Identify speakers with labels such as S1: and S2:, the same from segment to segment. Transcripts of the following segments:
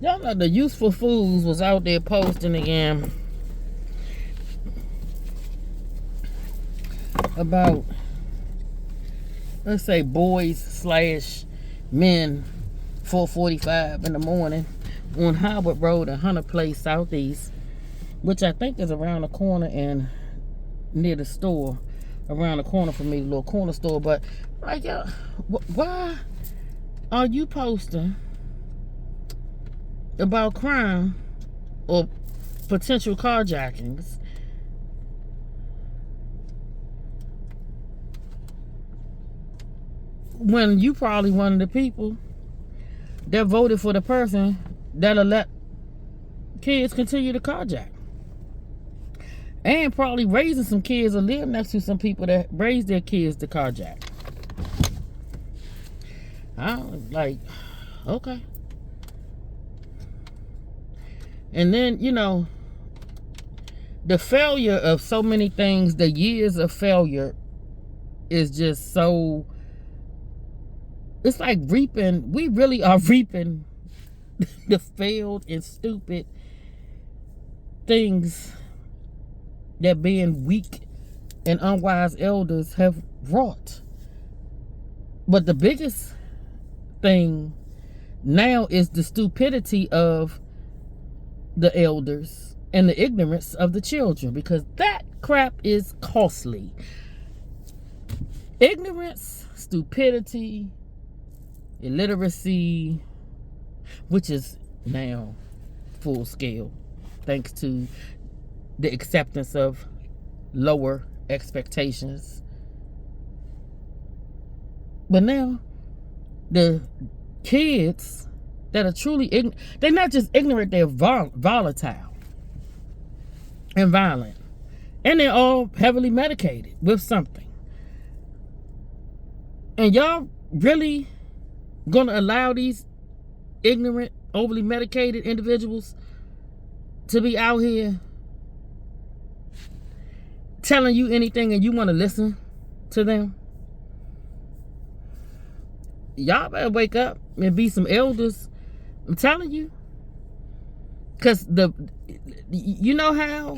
S1: Y'all know the useful fools was out there posting again about, let's say, boys/men 4:45 in the morning on Howard Road in Hunter Place Southeast, which I think is around the corner and near the store, around the corner from me, the little corner store. But like, why are you posting about crime or potential carjackings when you probably one of the people that voted for the person that'll let kids continue to carjack, and probably raising some kids or live next to some people that raise their kids to carjack? I'm like, okay. And then, you know, the failure of so many things, the years of failure is just so, it's like reaping, we really are reaping the failed and stupid things that being weak and unwise elders have wrought. But the biggest thing now is the stupidity of the elders and the ignorance of the children, because that crap is costly. Ignorance, stupidity, illiteracy, which is now full scale thanks to the acceptance of lower expectations. But now the kids that are truly ignorant, they're not just ignorant, they're volatile and violent, and they're all heavily medicated with something. And y'all really gonna allow these ignorant, overly medicated individuals to be out here telling you anything and you want to listen to them? Y'all better wake up and be some elders. I'm telling you. Because you know how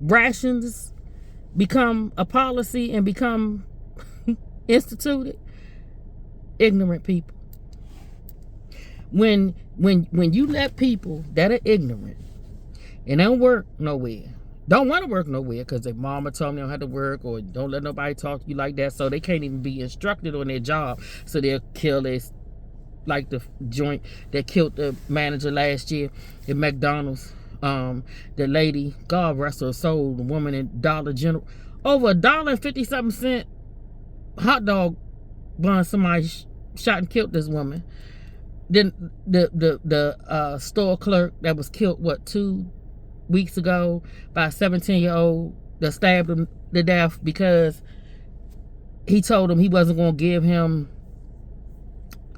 S1: rations become a policy and become instituted? Ignorant people. When you let people that are ignorant and don't work nowhere, don't want to work nowhere because their mama told them they don't have to work, or don't let nobody talk to you like that, so they can't even be instructed on their job, so they'll kill this, like the joint that killed the manager last year at McDonald's. The lady, God rest her soul, the woman in Dollar General, over $1.50 hot dog bun, somebody shot and killed this woman. Then the store clerk that was killed 2 weeks ago by a 17-year-old that stabbed him to death because he told him he wasn't going to give him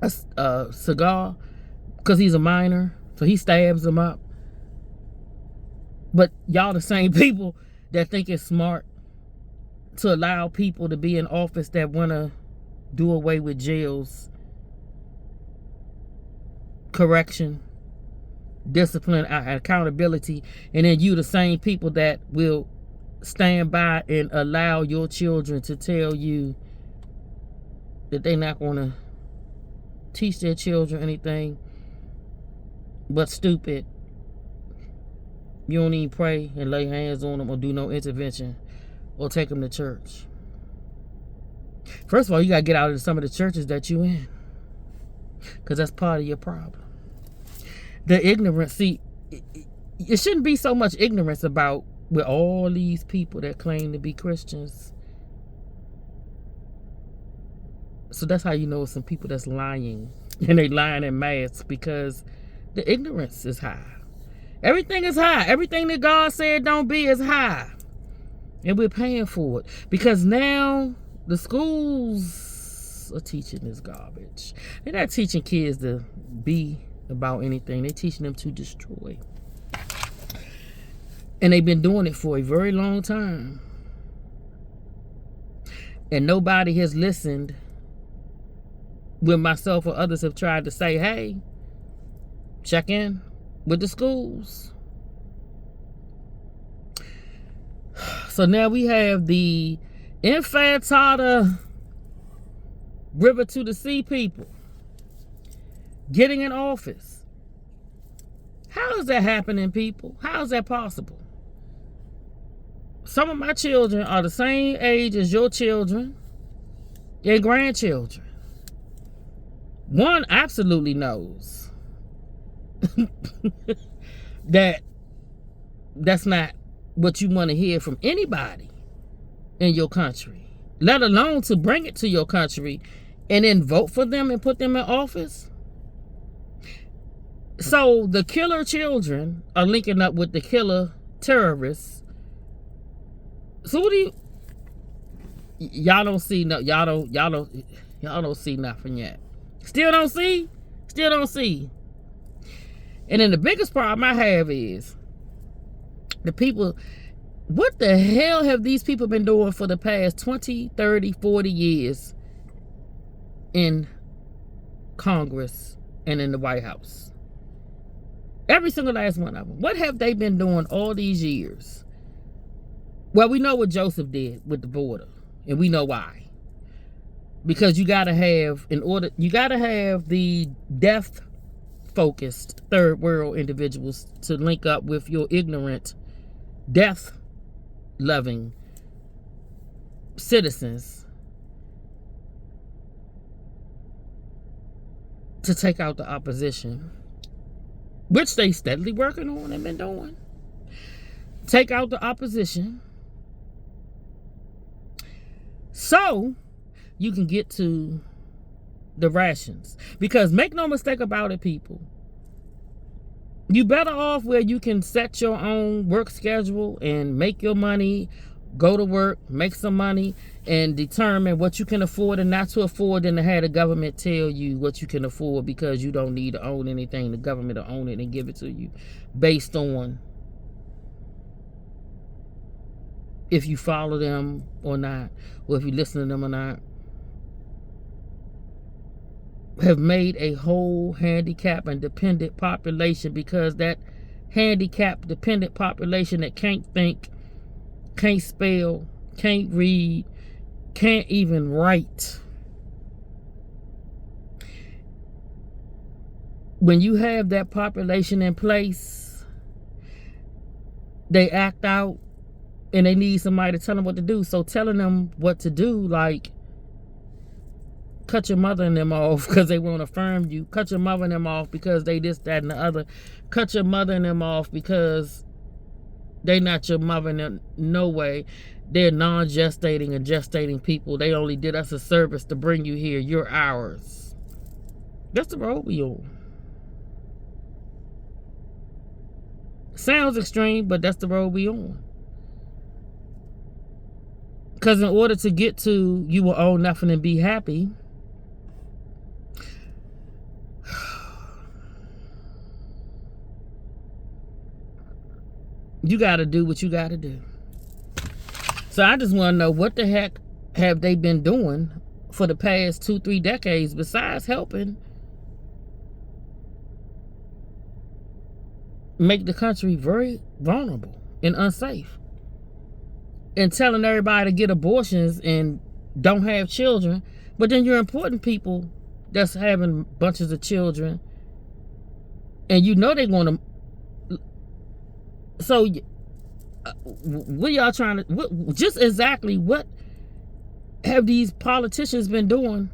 S1: a cigar because he's a minor, so he stabs him up. But y'all the same people that think it's smart to allow people to be in office that want to do away with jails, correction, discipline, accountability, and then you the same people that will stand by and allow your children to tell you that they're not going to teach their children anything but stupid. You don't even pray and lay hands on them or do no intervention or take them to church. First of all, you got to get out of some of the churches that you in, because that's part of your problem. The ignorance, see, it shouldn't be so much ignorance about with all these people that claim to be Christians. So that's how you know some people that's lying, and they lying in mass, because the ignorance is high. Everything is high. Everything that God said don't be is high. And we're paying for it. Because now the schools are teaching this garbage. They're not teaching kids to be about anything. They're teaching them to destroy. And they've been doing it for a very long time. And nobody has listened when myself or others have tried to say, hey, check in with the schools. So now we have the infantata river to the sea people getting in office. How is that happening, people? How is that possible? Some of my children are the same age as your children and grandchildren. One absolutely knows that's not what you want to hear from anybody in your country, let alone to bring it to your country and then vote for them and put them in office. So the killer children are linking up with the killer terrorists. So what do y'all don't see no, y'all don't see nothing yet. Still don't see. And then the biggest problem I have is the people. What the hell have these people been doing for the past 20, 30, 40 years in Congress and in the White House? Every single last one of them. What have they been doing all these years? Well, we know what Joseph did with the border, and we know why. Because you gotta have the death-focused third world individuals to link up with your ignorant, death-loving citizens to take out the opposition, which they steadily working on and been doing. Take out the opposition so you can get to the rations. Because make no mistake about it, people, you better off where you can set your own work schedule and make your money, go to work, make some money, and determine what you can afford and not to afford, than to have the government tell you what you can afford, because you don't need to own anything. The government will own it and give it to you based on if you follow them or not, or if you listen to them or not. Have made a whole handicapped and dependent population, because that handicapped dependent population that can't think, can't spell, can't read, can't even write. When you have that population in place, they act out and they need somebody to tell them what to do. So telling them what to do, like cut your mother and them off because they won't affirm you. Cut your mother and them off because they this, that, and the other. Cut your mother and them off because they not your mother in no way. They're non-gestating and gestating people. They only did us a service to bring you here. You're ours. That's the road we on. Sounds extreme, but that's the road we on. Because in order to get to you will own nothing and be happy, you got to do what you got to do. So I just want to know, what the heck have they been doing for the past 2-3 decades besides helping make the country very vulnerable and unsafe, and telling everybody to get abortions and don't have children, but then you're importing people that's having bunches of children, and you know they're going to. So what y'all trying to, just exactly what have these politicians been doing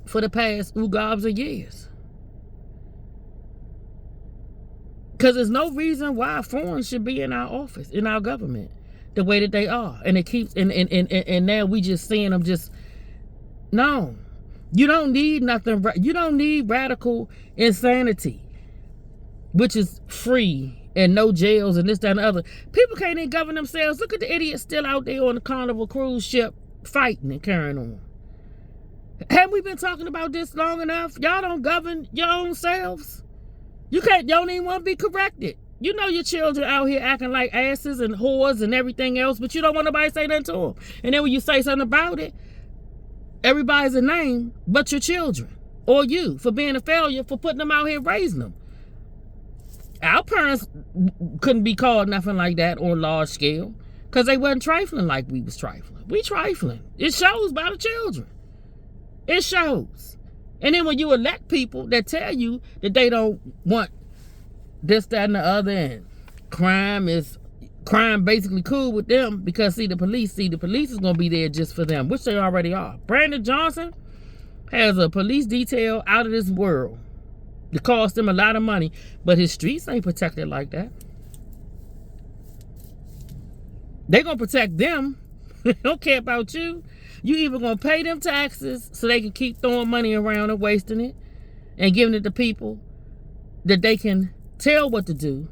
S1: for the past gobs of years? Because there's no reason why foreigners should be in our office, in our government, the way that they are. And it keeps, and now we just seeing them just, no. You don't need nothing. You don't need radical insanity, which is free and no jails and this, that, and the other. People can't even govern themselves. Look at the idiots still out there on the Carnival cruise ship fighting and carrying on. Haven't we been talking about this long enough? Y'all don't govern your own selves. You don't even want to be corrected. You know your children out here acting like asses and whores and everything else, but you don't want nobody to say nothing to them. And then when you say something about it, everybody's a name but your children or you for being a failure for putting them out here raising them. Our parents couldn't be called nothing like that on large scale because they wasn't trifling like we was trifling. We trifling. It shows by the children. It shows. And then when you elect people that tell you that they don't want this, that, and the other, and crime basically cool with them because the police is going to be there just for them, which they already are. Brandon Johnson has a police detail out of this world. It cost him a lot of money, but his streets ain't protected like that. They going to protect them. They don't care about you. You either going to pay them taxes so they can keep throwing money around and wasting it and giving it to people that they can tell what to do,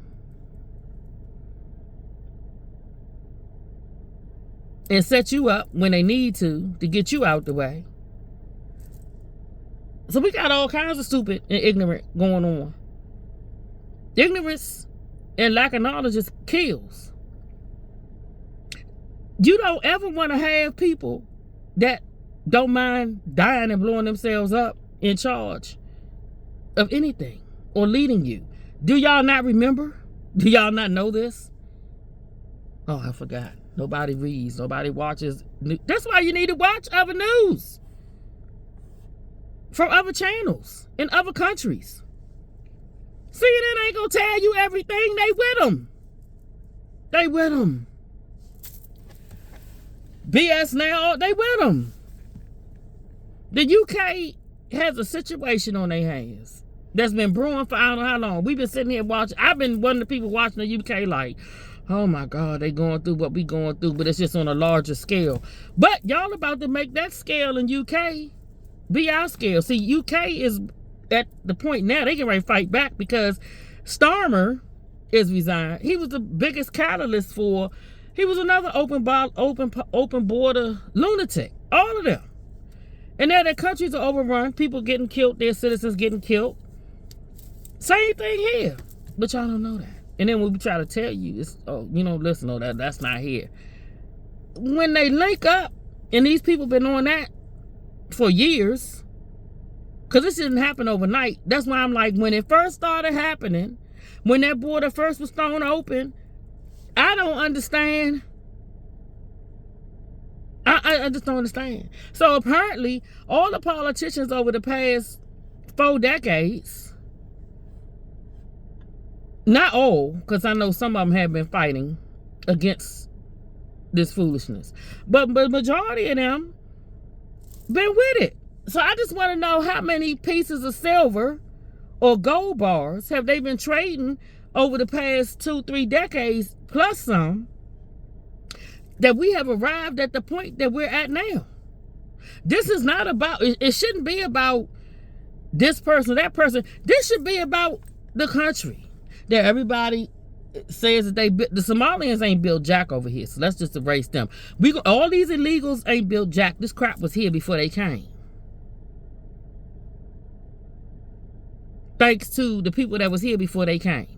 S1: and set you up when they need to get you out the way. So we got all kinds of stupid and ignorant going on. Ignorance and lack of knowledge just kills. You don't ever want to have people that don't mind dying and blowing themselves up in charge of anything or leading you. Do y'all not remember? Do y'all not know this? Oh, I forgot. Nobody reads. Nobody watches. That's why you need to watch other news from other channels in other countries. CNN ain't gonna tell you everything. They with them. They with them. BS now, they with them. The UK has a situation on their hands that's been brewing for I don't know how long. We've been sitting here watching. I've been one of the people watching the UK like, oh my God, they going through what we going through, but it's just on a larger scale. But y'all about to make that scale in UK be our scale. See, UK is at the point now they can ready to fight back because Starmer is resigned. He was the biggest catalyst for. He was another open border lunatic. All of them. And now their countries are overrun. People getting killed. Their citizens getting killed. Same thing here. But y'all don't know that. And then when we try to tell you, it's, oh, you know, listen, no, that's not here. When they link up, and these people been on that for years, because this didn't happen overnight. That's why I'm like, when it first started happening, when that border first was thrown open, I don't understand. I just don't understand. So apparently, all the politicians over the past 4 decades, not all, because I know some of them have been fighting against this foolishness, but majority of them been with it. So I just want to know how many pieces of silver or gold bars have they been trading over the past 2-3 decades, plus some, that we have arrived at the point that we're at now. This is not about, it shouldn't be about this person, that person. This should be about the country that everybody says that the Somalians ain't built jack over here. So let's just erase them. All these illegals ain't built jack. This crap was here before they came. Thanks to the people that was here before they came.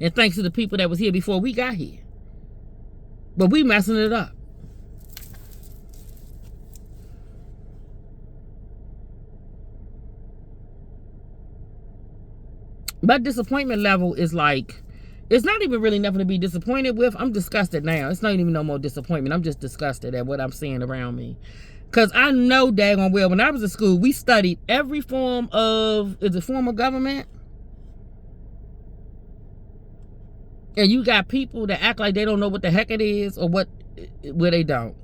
S1: And thanks to the people that was here before we got here. But we messing it up. My disappointment level is like, it's not even really nothing to be disappointed with. I'm disgusted now. It's not even no more disappointment. I'm just disgusted at what I'm seeing around me. Because I know daggone well, when I was in school, we studied every form of, is it form of government? And you got people that act like they don't know what the heck it is or where they don't.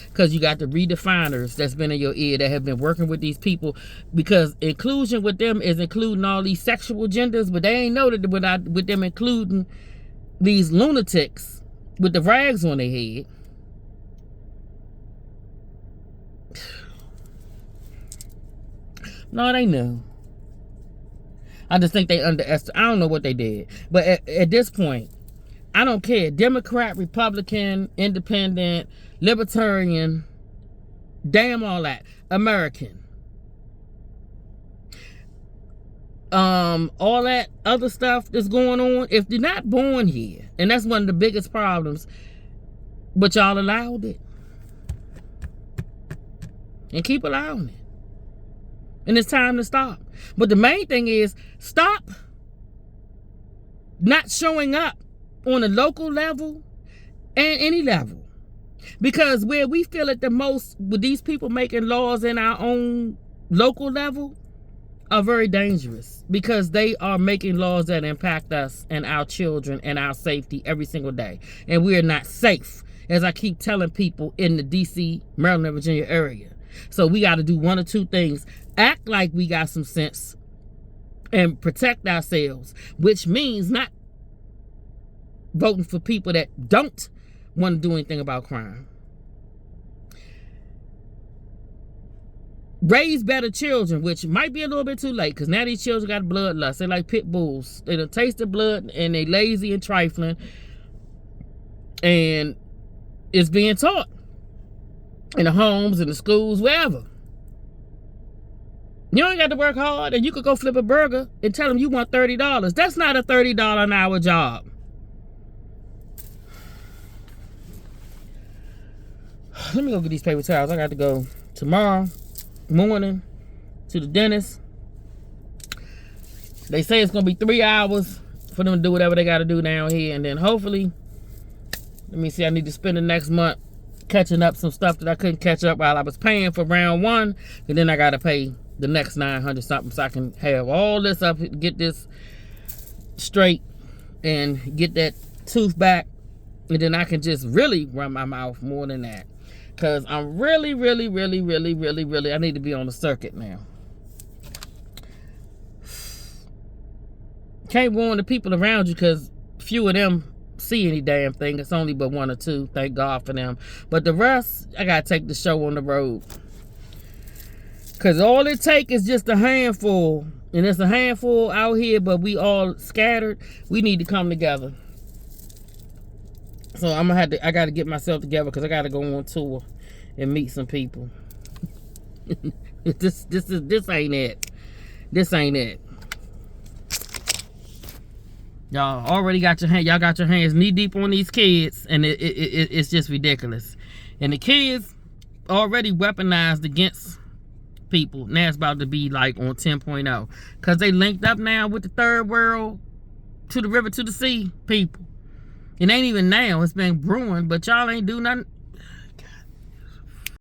S1: Because you got the redefiners that's been in your ear that have been working with these people, because inclusion with them is including all these sexual genders, but they ain't know that with them including these lunatics with the rags on their head. No, they knew. I just think they underestimated. I don't know what they did. But at this point, I don't care. Democrat, Republican, Independent, Libertarian, damn all that. American. All that other stuff that's going on. If you're not born here, and that's one of the biggest problems, but y'all allowed it. and keep allowing it. And it's time to stop. But the main thing is stop not showing up on a local level and any level. Because where we feel it the most with these people making laws in our own local level are very dangerous, because they are making laws that impact us and our children and our safety every single day. And we are not safe, as I keep telling people in the DC, Maryland, Virginia area. So we got to do one or two things. Act like we got some sense and protect ourselves, which means not voting for people that don't want to do anything about crime. Raise better children, which might be a little bit too late, because now these children got bloodlust. They like pit bulls. They don't taste the blood, and they lazy and trifling. And it's being taught in the homes, in the schools, wherever. You ain't got to work hard, and you could go flip a burger and tell them you want $30. That's not a $30 an hour job. Let me go get these paper towels. I got to go tomorrow morning to the dentist. They say it's gonna be 3 hours for them to do whatever they gotta do down here, and then hopefully, let me see, I need to spend the next month catching up some stuff that I couldn't catch up while I was paying for round one, and then I gotta pay the next 900 something so I can have all this up, get this straight and get that tooth back, and then I can just really run my mouth more than that. Because I'm really, I need to be on the circuit now. Can't warn the people around you, because few of them see any damn thing. It's only but one or two. Thank God for them. But the rest, I got to take the show on the road. Because all it takes is just a handful. And it's a handful out here, but we all scattered. We need to come together. So I got to get myself together, because I got to go on tour and meet some people. This ain't it. This ain't it. Y'all already got y'all got your hands knee deep on these kids, and it's just ridiculous. And the kids already weaponized against people. Now it's about to be like on 10.0, because they linked up now with the third world, to the river, to the sea people. It ain't even now. It's been brewing, but y'all ain't do nothing